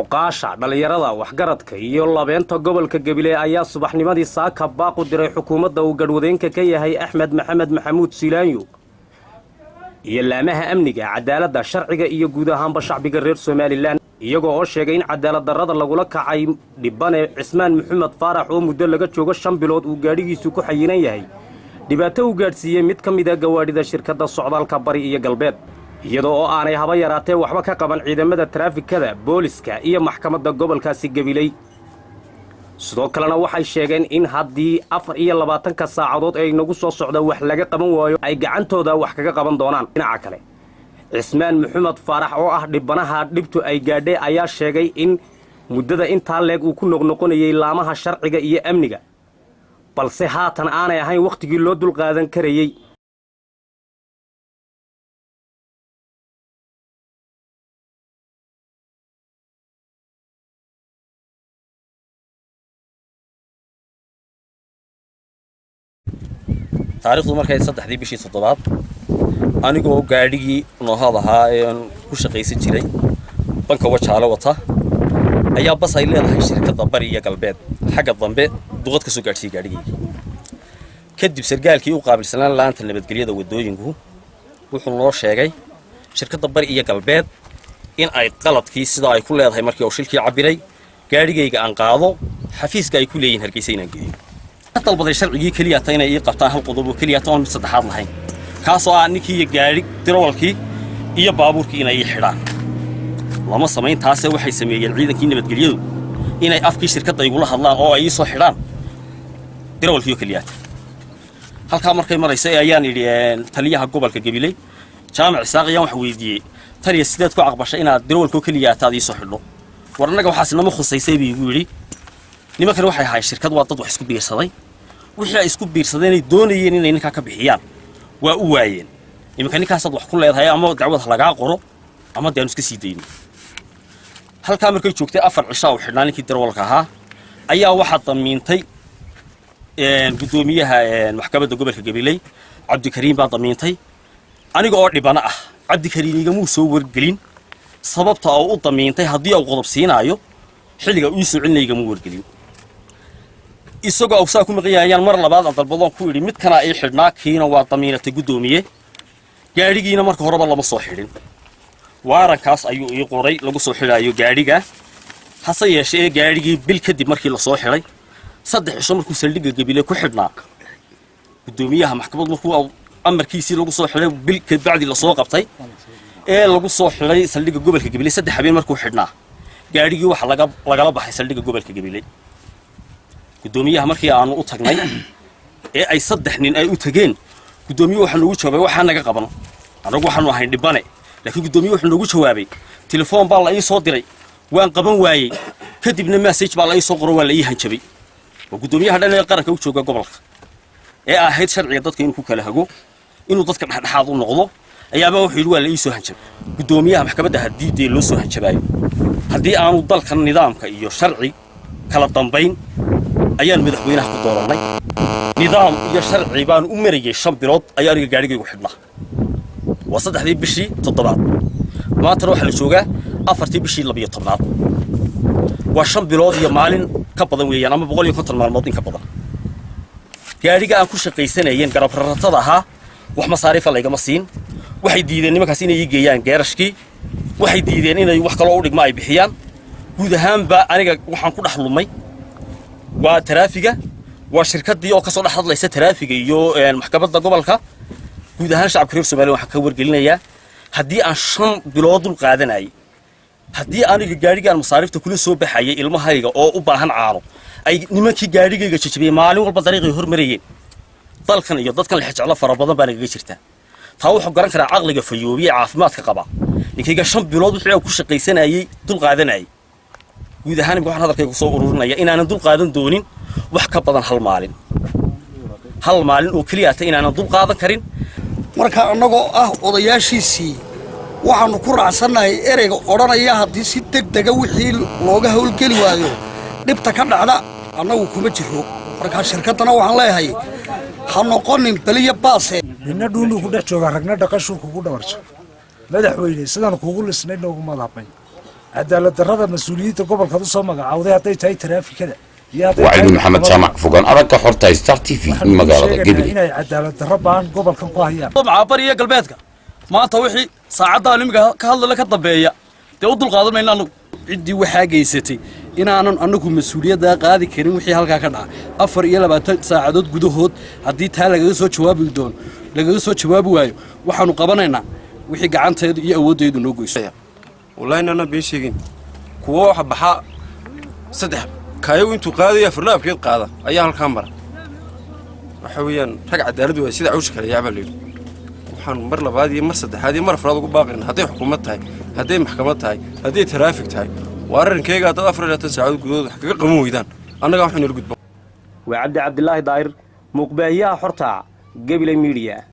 cuqaasha dhalinyarada waxgaradka iyo labeenta gobolka Gabiley ayaa subaxnimadii saaka baaqu diray xukuumadda uu gadwadeenka ka yahay Axmed Maxamed Maxamuud Silaanyo iyo laamaha amniga cadaaladda sharciga iyo guud ahaanba shacbiga reer Soomaaliland iyagoo oo sheegay in cadaalad darrada lagula kacay dhibane Cismaan Maxamed Faarax oo muddo laga joogo 5 bilood uu gaadhigiisu ku xayiran yahay dhibaato uu gaadhsiiyay mid ka mid ah gawaadhida shirkadda socdaalka bari iyo galbeed iyadoo oo aanay haba yaraatee waxba ka qaban ciidamada traafikada booliska iyo maxkamadda gobolkaasi Gabiley sidoo kalena waxay sheegeen in haddii 24 saacadood ay nagu soo socdo wax laga qaban waayo ay gacantooda wax kaga qaban doonaan dhinaca kale Cismaan Maxamed Faarax oo ah dhibanaha dhibtu ay gaadhay ayaa sheegay in muddada intaa leeg uu ku noqnoqonayay laamaha sharciga iyo amniga balse haatan aanay ahayn waqtigii loo dul qaadan karayay taariikhdu markay 3 bishii 7 anigoo gaadhigii noohadaha ee ku shaqaysan jiray banka wajaale wata ayaa bas ay leedahay shirkadda bari iyo galbeed xagga dambe duqad ka soo gaarsiiyay gaadhigii kadib sargaalkii u qaabilsanaan laanta nabadgelyada wadooyinku wuxuu noo sheegay shirkadda bari iyo galbeed in ay qaladkii sida ay ku leedahay markii uu shilkii cabiray gaadhigayga aan qaado xafiiska ay ku leeyihiin Hargeysa inaan geeyo talbaday sharcigii kaliya taayna ay qabtaan hal qodob oo kaliya taan mid saddexaad lahayn kaasoo aan ninkii gaari dirawalkii iyo baabuurkii inay xidhaan lama samayn taas waxay sameeyeen ciidankii nabadgelyadu inay afkii shirkadda igula hadlaan oo ay soo xidhaan dirawalkii kaliya halka markay maraysay ayaan idhi taliyaha gobolka Gabiley jaamac Isaaqiyaan wax weydiiyay taliya sideed ku aqbashay inaad dirawalkii kaliya taad soo xidho warnaga waxaas nama khusaysay buu igu yiri nimankan waxay ahay shirkad waa dad wax isku biirsaday wixii ay isku biirsadeen ay doonayeen inay ninka ka bixiyaan waa u waayeen nimankan ninkaas wax ku leedahay ama dacwad laga qoro ama daan iska sii deeyay halka markay joogtay 4 cisho oo xidhnaan ninkii darwalka ahaa ayaa waxa damiintay gudoomiyaha maxkamadda gobolka Gabiley Cabdikariim baa damiintay aniga oo dhibana ah Cabdikariim igama soo wargelin sababta oo u damiintay hadii uu qodob siinaayo xilliga uu soo cilinayga mu wargelin isagoo awsaa ku maqayaan mar labaad aan dalbadoon ku yiri mid kana ay xidhnaa kiina waa damiinatay gudoomiye gaadhigiina marka horeba lama soo xidhin waarankaas ayuu ii qoray lagu soo xidhaayo gaadhiga hase yeeshee gaadhigii bil kadib markii la soo xidhay 3 cisho markuu saldhigga Gabiley ku xidhnaa gudoomiyaha maxkamadda markuu amarkiisii lagu soo xidhay bil ka bacdi la soo qabtay ee lagu soo xidhay saldhigga gobolka Gabiley 3 habeen markuu xidhnaa gaadhigii waxa laga baxay saldhigga gobolka Gabiley gudoomiyaha markii aanu u tagnay ee ay 3 nin ay u tageen gudoomiyaha waxa lagu jawaabay waxa naga qaban anagu waxaanu ahayn dhibane laakiin gudoomiyaha waxa lagu jawaabay telefoon baa la ii soo diray waan qaban waayay kadibna message baa la ii soo qoray waa la ii hanjabay gudoomiyaha dhan ee qaranka u jooga gobolka ee ahayd sharciga dadka inuu ku kala hago inuu dadka dhaxdhaxaad u noqdo ayaaba wuxuu yiri waa la ii soo hanjabay gudoomiyaha maxkamadda hadii loo soo hanjabayo haddii aanu dalka nidaamka iyo sharci kala dambeyn ayaan madaxweynaha ku dooranay nidaam iyo sharci baan u marayay 5 bilood ayaa aniga gaadhigaygu xidhnaa waa 3 bishii 7 maanta waxa la joogaa 4 bishii 12 waa 5 bilood iyo maalin ka badan weeyaan ama 150 maalmood in ka badan gaadhiga aan ku shaqaysanayeen garab raratada ahaa wax masaariif la igama siin waxay diideen nimankaas inay geeyaan geerashkii waxay diideen inay wax kale u dhigma ay bixiyaan guud ahaanba aniga waxaan ku dhaxlumay waa taraafiga waa shirkadii oo ka soo dhaxadlaysa taraafiga iyo maxkamadda gobolka guud ahaan shacabka reer Soomaaliya waxa ka wargelinayaa hadii aan 5 bilood dul qaadanay hadii aniga gaadhigaan masaariifta kula soo baxayay ilmahayga oo u baahan caano ay nimankii gaadhigayga jajabiyay maalin walba dariiqay hormarayeen dalkan iyo dadkan la xijeclo fara badan baa naga jirta taa wuxuu garan karaa aqliga fayoobiye caafimaadka qaba ninkayga 5 bilood wuxuu ku shaqaysanayay dul qaadanay guud ahaan waxaan hadalkayga soo ururinaya inaanan dul qaadan doonin wax ka badan hal maalin oo kaliya ta inaanan dul qaadan karin marka anagoo ah odayaashiisii waxaanu ku raacsanahay ereyga odhanaya haddii si degdeg ah wixii looga howlgeli waayo dhibta ka dhacda annagu kuma jiro marka shirkadana waxaan leeyahay ha noqonin baliya baase ninna dhuunu ku dhex jooga ragna dhaqashu kugu dhawarjo madaxweyne sidaan kugu lisnay noogu madaxbay cadaalad darrada mas-uuliyiinta gobolka u soo magacawday hadday tahay taraafikada وعلي محمد سامع فوقان أراك حرطة ستار تي في مقالة قبل inay cadaalad darro baan gobolkan ku hayaan طبعا bariya galbeedka maanta wixii saacadaha nimiga ka hadlala ka dambeeya dee u dulqaadan mayna anagu ciddii waxaa geysatay inaanan anagu mas-uuliyadda qaadi karin wixii halkaa ka dhaca 24 saacadood gudahood haddii taa lagaga soo jawaabi waayo waxaanu qabanaynaa wixii gacanteedu iyo awooddeedu noo goyso wallahi nana been sheegin kuwa waxa baxa saddex kaayo intuu qaadaya farlaabkeed qaada ayaa halkaa mara waxa weeyaan rag cadaalad waa sida cawsh kale yaaba leeyahay waxaan mar labaad iyo mar saddexaad iyo mar afraad ugu baaqaynaa hadday xukuumad tahay hadday maxkamad tahay hadday taraafik tahay waa arrinkeyga dad 24 saacadood gudahood wax kaga qaban weydaan annaga waxaan ila gudbo waa cabdi cabdilaahi daayir muuqbaahiyaha xorta Gabiley Media